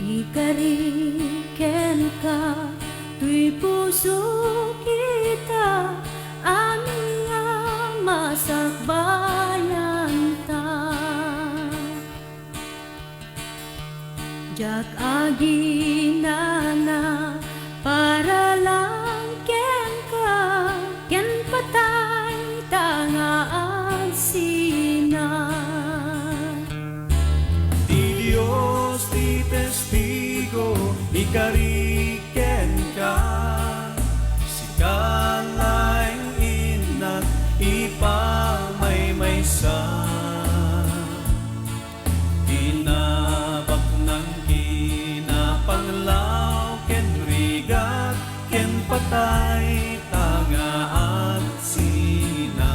Ikariken ka, tuy puso kita, aming nga masakbayan ta. Jak aginana, para lang ken ka, ken patay tangaan sina. Diyos ti testigo, ikariken ka, sikalaing inat ipamay-maysa. Tinabak ng kinapanglaw, ken rigat, ken patay tangaat sina.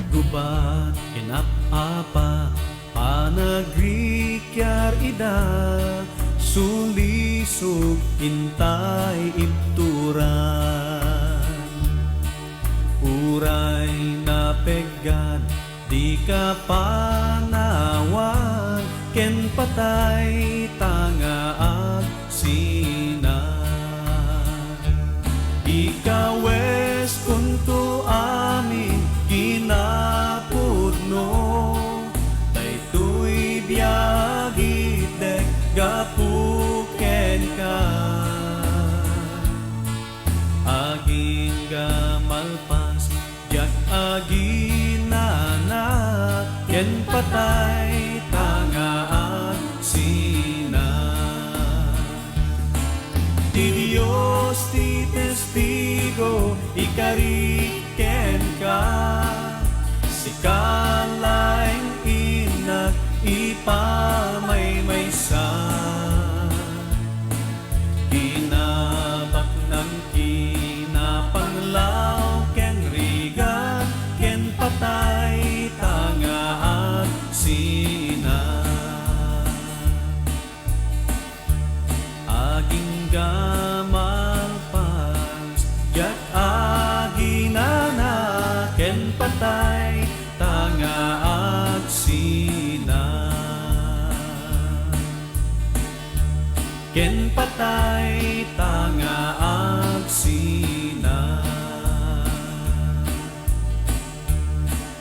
Gubat kinapapa panagrikyar ida, sulisog intay ipturan. Uray na pegan di ka panawan, ken patay tangaat sina. Ikawes kunto amin kinapudno, daytoy biyagitek gapuken ka. Aging gamalpas jak aginana, ken patay tangaan sina. Ti Dios ti testigo, ikariken ka, sikalaing inat ipamay-maysa. Kinabak ng kinapanglaw, ken rigat, ken patay tangaat sina. Aging gamalpas jak aginana, ken patay tangaat sina. Ken patay tangaat sina.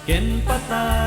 Ken patay